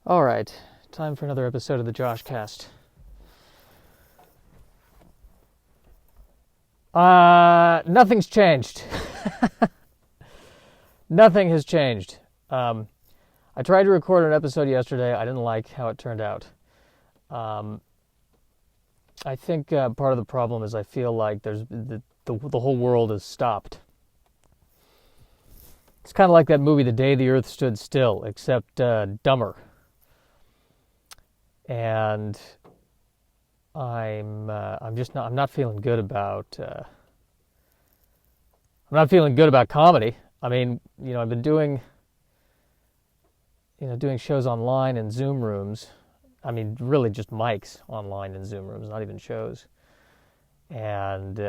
All right, time for another episode of the Josh Cast. Nothing's changed. Nothing has changed. I tried to record an episode yesterday. I didn't like how it turned out. I think part of the problem is I feel like there's the whole world has stopped. It's kind of like that movie, The Day the Earth Stood Still, except dumber. And I'm not feeling good about comedy. I mean, I've been doing shows online in Zoom rooms. I mean, really just mics online in Zoom rooms, not even shows. And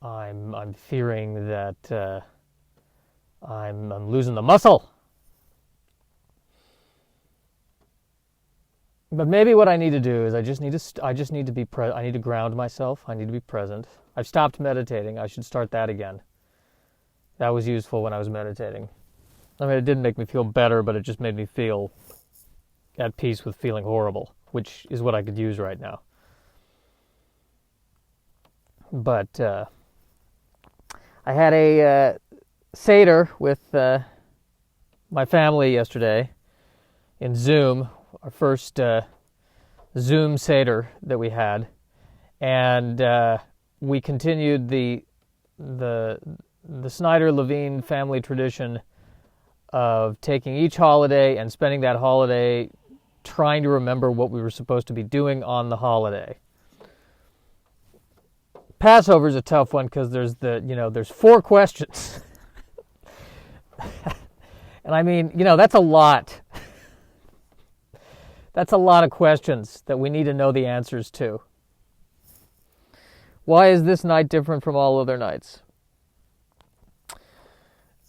I'm fearing that I'm losing the muscle. But maybe what I need to do is I just need to ground myself. I need to be present. I've stopped meditating. I should start that again. That was useful when I was meditating. I mean, it didn't make me feel better, but it just made me feel at peace with feeling horrible, which is what I could use right now. But I had a Seder with my family yesterday in Zoom. Our first Zoom Seder that we had, and we continued the Snyder-Levine family tradition of taking each holiday and spending that holiday trying to remember what we were supposed to be doing on the holiday. Passover is a tough one because there's 4 questions, and I mean, that's a lot. That's a lot of questions that we need to know the answers to. Why is this night different from all other nights?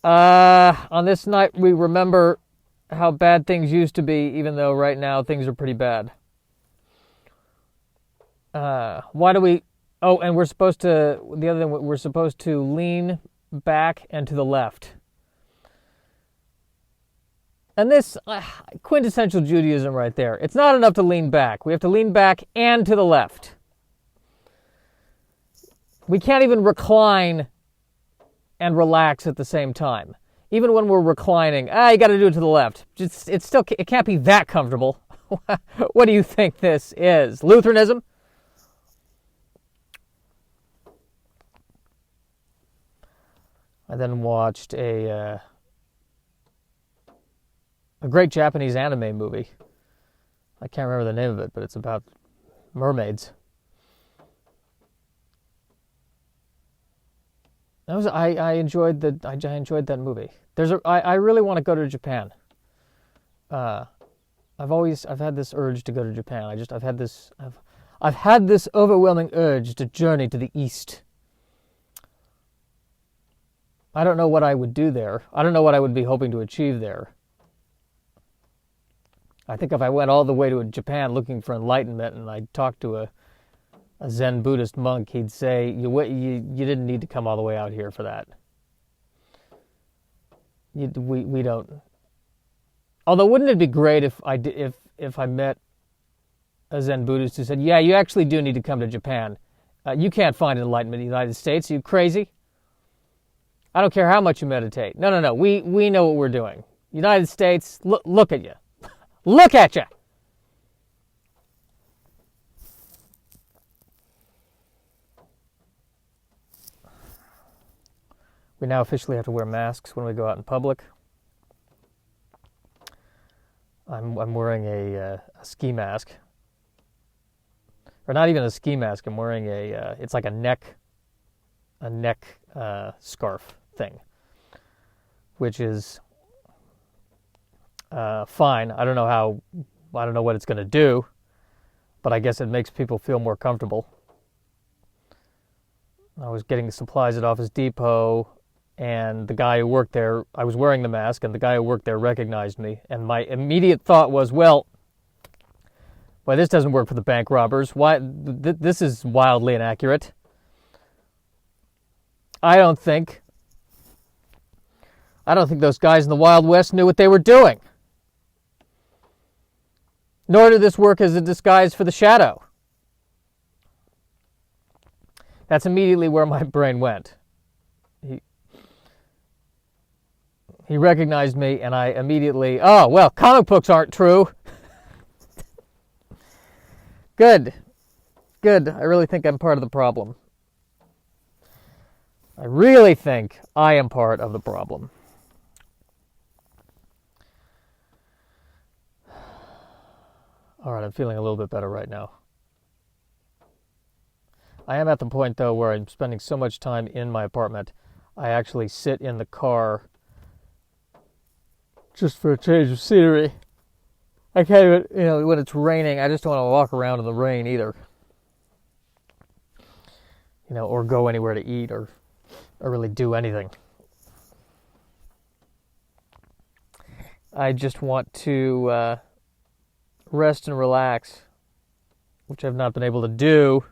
On this night, we remember how bad things used to be, even though right now things are pretty bad. Why do we... Oh, and we're supposed to... The other thing, we're supposed to lean back and to the left. And this, quintessential Judaism right there. It's not enough to lean back. We have to lean back and to the left. We can't even recline and relax at the same time. Even when we're reclining, you got to do it to the left. It can't be that comfortable. What do you think this is? Lutheranism? I then watched a great Japanese anime movie. I can't remember the name of it, but it's about mermaids. I enjoyed that movie. I really want to go to Japan. I've had this urge to go to Japan. I've had this overwhelming urge to journey to the east. I don't know what I would do there. I don't know what I would be hoping to achieve there. I think if I went all the way to Japan looking for enlightenment and I talked to a Zen Buddhist monk, he'd say, you didn't need to come all the way out here for that. We don't. Although, wouldn't it be great if I met a Zen Buddhist who said, yeah, you actually do need to come to Japan. You can't find enlightenment in the United States. Are you crazy? I don't care how much you meditate. No. We know what we're doing. United States, look at you. Look at you! We now officially have to wear masks when we go out in public. I'm wearing a ski mask. Or not even a ski mask. I'm wearing it's like a neck scarf thing, which is fine. I don't know what it's going to do, but I guess it makes people feel more comfortable. I was getting supplies at Office Depot, and the guy who worked there, I was wearing the mask, and the guy who worked there recognized me, and my immediate thought was, well, this doesn't work for the bank robbers. Why? This is wildly inaccurate. I don't think those guys in the Wild West knew what they were doing. Nor did this work as a disguise for the shadow. That's immediately where my brain went. He recognized me, and I immediately, oh, well, comic books aren't true. Good. Good. I really think I'm part of the problem. I really think I am part of the problem. All right, I'm feeling a little bit better right now. I am at the point, though, where I'm spending so much time in my apartment, I actually sit in the car just for a change of scenery. I can't even, when it's raining, I just don't want to walk around in the rain either. Or go anywhere to eat or really do anything. I just want to rest and relax, which I've not been able to do.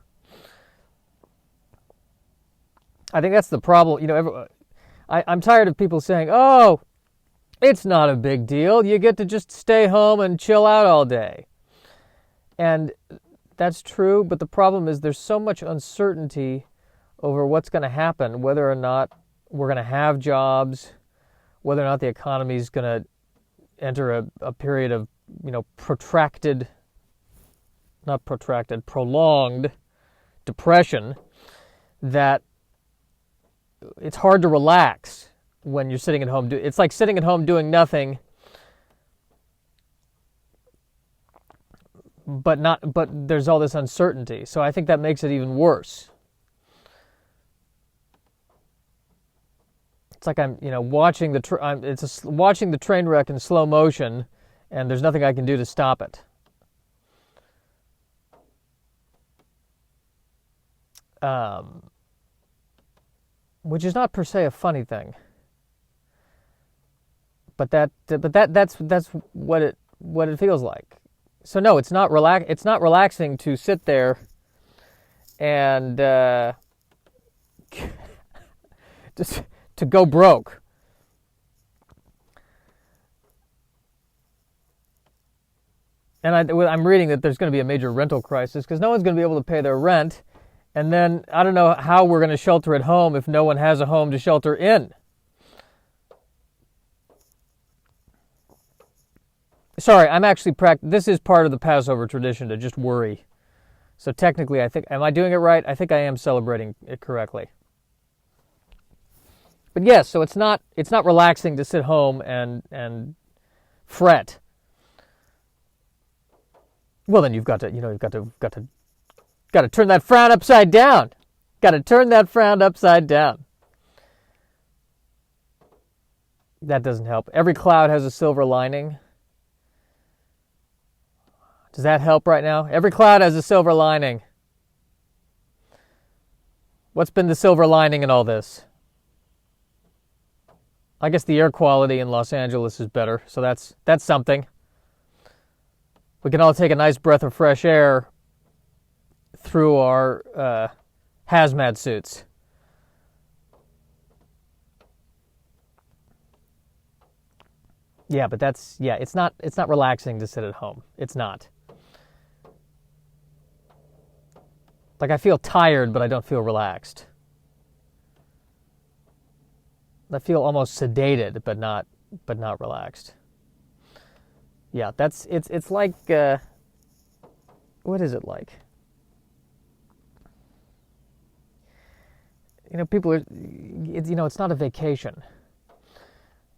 I think that's the problem. I'm tired of people saying, oh, it's not a big deal. You get to just stay home and chill out all day. And that's true, but the problem is there's so much uncertainty over what's going to happen, whether or not we're going to have jobs, whether or not the economy is going to enter a period of, prolonged depression, that it's hard to relax when you're sitting at home. It's like sitting at home doing nothing, but there's all this uncertainty. So I think that makes it even worse. It's like I'm, watching watching the train wreck in slow motion, and there's nothing I can do to stop it. Which is not per se a funny thing. But that's what it feels like. So no, it's not relaxing to sit there and just to go broke. And I'm reading that there's going to be a major rental crisis because no one's going to be able to pay their rent. And then I don't know how we're going to shelter at home if no one has a home to shelter in. Sorry, I'm actually this is part of the Passover tradition to just worry. So technically, am I doing it right? I think I am celebrating it correctly. But yes, so it's not relaxing to sit home and fret. Well, then you've got to turn that frown upside down. Got to turn that frown upside down. That doesn't help. Every cloud has a silver lining. Does that help right now? Every cloud has a silver lining. What's been the silver lining in all this? I guess the air quality in Los Angeles is better, so that's something. We can all take a nice breath of fresh air through our hazmat suits. Yeah, but it's not relaxing to sit at home. It's not. Like I feel tired, but I don't feel relaxed. I feel almost sedated, but not relaxed. Yeah, it's like what is it like? People are. It's not a vacation.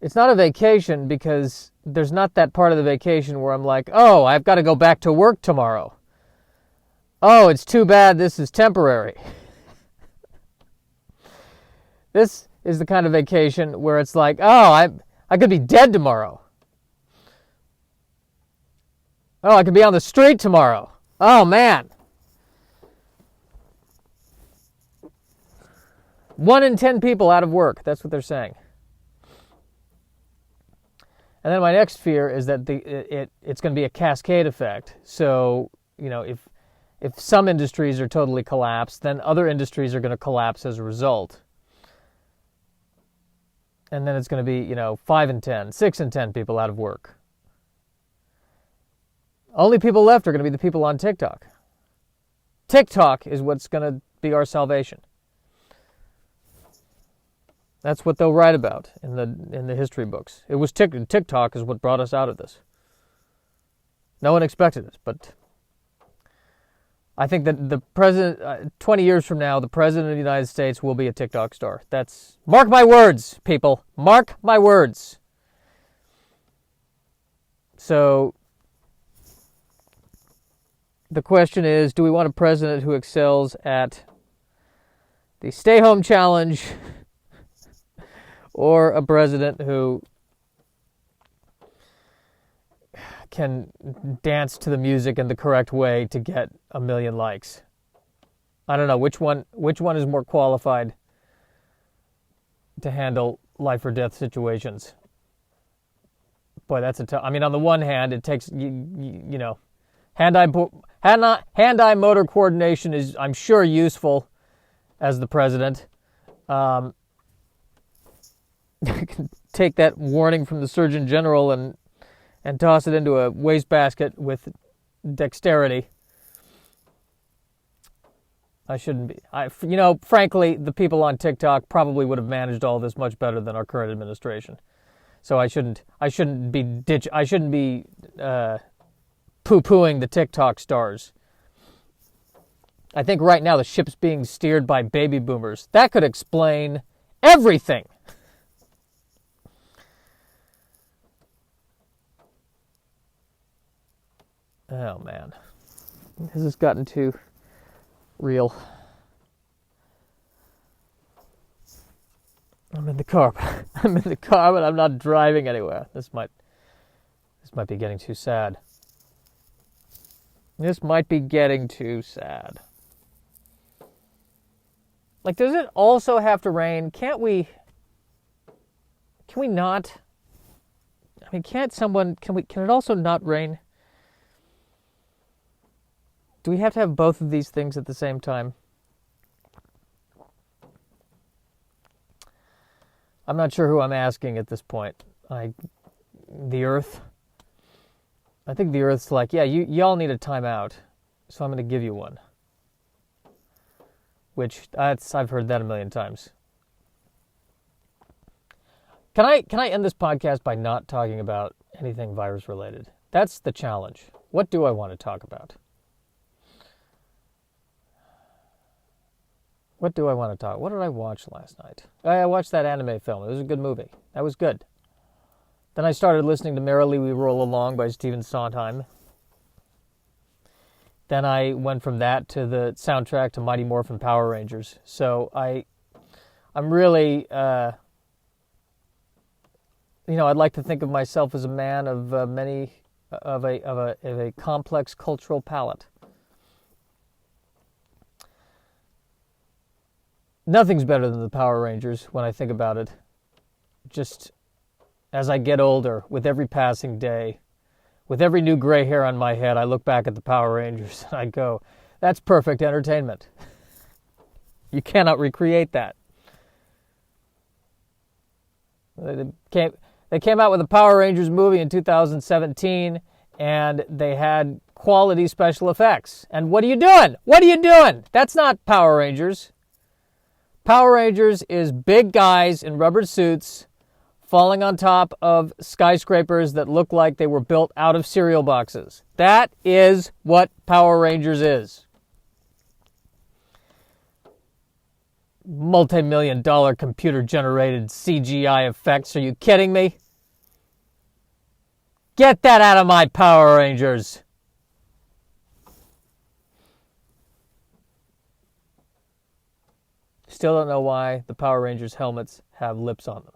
It's not a vacation because there's not that part of the vacation where I'm like, oh, I've got to go back to work tomorrow. Oh, it's too bad this is temporary. This is the kind of vacation where it's like, oh, I could be dead tomorrow. Oh, I could be on the street tomorrow. Oh, man. 1 in 10 people out of work. That's what they're saying. And then my next fear is that it's going to be a cascade effect. So, if some industries are totally collapsed, then other industries are going to collapse as a result. And then it's going to be, 5 in 10, 6 in 10 people out of work. Only people left are going to be the people on TikTok. TikTok is what's going to be our salvation. That's what they'll write about in the history books. It was TikTok is what brought us out of this. No one expected it, but I think that the president, 20 years from now, the president of the United States will be a TikTok star. Mark my words, people. Mark my words. So the question is, do we want a president who excels at the stay-home challenge or a president who can dance to the music in the correct way to get 1 million likes? I don't know which one is more qualified to handle life or death situations. Boy, that's a tough. I mean, on the one hand, it takes you know, hand-eye motor coordination is, I'm sure, useful as the president. Take that warning from the Surgeon General and toss it into a wastebasket with dexterity. I shouldn't be. Frankly, the people on TikTok probably would have managed all this much better than our current administration. So I shouldn't be poo-pooing the TikTok stars. I think right now the ship's being steered by baby boomers. That could explain everything. Oh, man. This has gotten too real. I'm in the car, but I'm not driving anywhere. This might be getting too sad. This might be getting too sad. Like, does it also have to rain? Can we not? I mean, can it also not rain? Do we have to have both of these things at the same time? I'm not sure who I'm asking at this point. The Earth. I think the Earth's like, yeah, y'all need a timeout, so I'm going to give you one. Which I've heard that 1 million times. Can I end this podcast by not talking about anything virus related? That's the challenge. What do I want to talk about? What do I want to talk? What did I watch last night? I watched that anime film. It was a good movie. That was good. Then I started listening to Merrily We Roll Along by Stephen Sondheim. Then I went from that to the soundtrack to Mighty Morphin Power Rangers. So I'm really, I'd like to think of myself as a man of a complex cultural palette. Nothing's better than the Power Rangers when I think about it. Just as I get older, with every passing day, with every new gray hair on my head, I look back at the Power Rangers and I go, that's perfect entertainment. You cannot recreate that. They came out with a Power Rangers movie in 2017, and they had quality special effects. And what are you doing? What are you doing? That's not Power Rangers. Power Rangers is big guys in rubber suits falling on top of skyscrapers that look like they were built out of cereal boxes. That is what Power Rangers is. Multi-million-dollar computer-generated CGI effects. Are you kidding me? Get that out of my Power Rangers. Still don't know why the Power Rangers helmets have lips on them.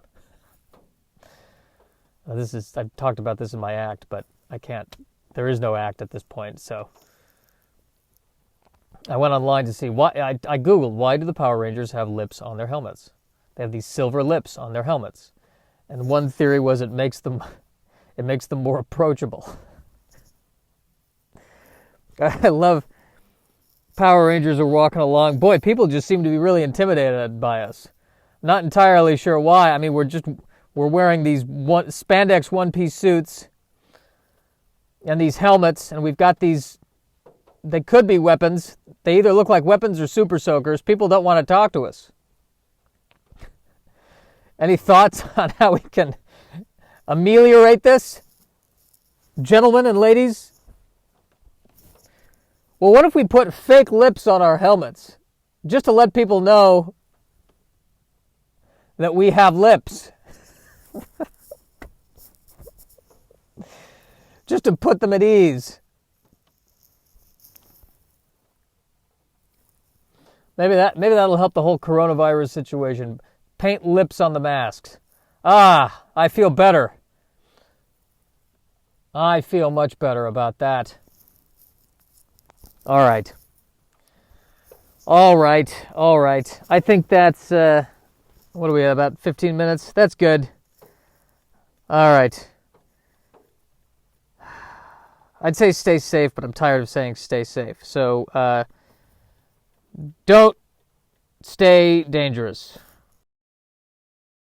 I've talked about this in my act, but I can't. There is no act at this point, so I went online to see why. I Googled, why do the Power Rangers have lips on their helmets? They have these silver lips on their helmets. And one theory was it makes them more approachable. I love Power Rangers are walking along. Boy, people just seem to be really intimidated by us. Not entirely sure why. I mean, we're wearing these spandex one-piece suits and these helmets, and we've got these, they could be weapons. They either look like weapons or super soakers. People don't want to talk to us. Any thoughts on how we can ameliorate this? Gentlemen and ladies? Well, what if we put fake lips on our helmets? Just to let people know that we have lips. Just to put them at ease. Maybe that'll help the whole coronavirus situation. Paint lips on the masks. Ah, I feel better. I feel much better about that. All right. I think that's, what are we at, about 15 minutes? That's good. All right. I'd say stay safe, but I'm tired of saying stay safe. So don't stay dangerous.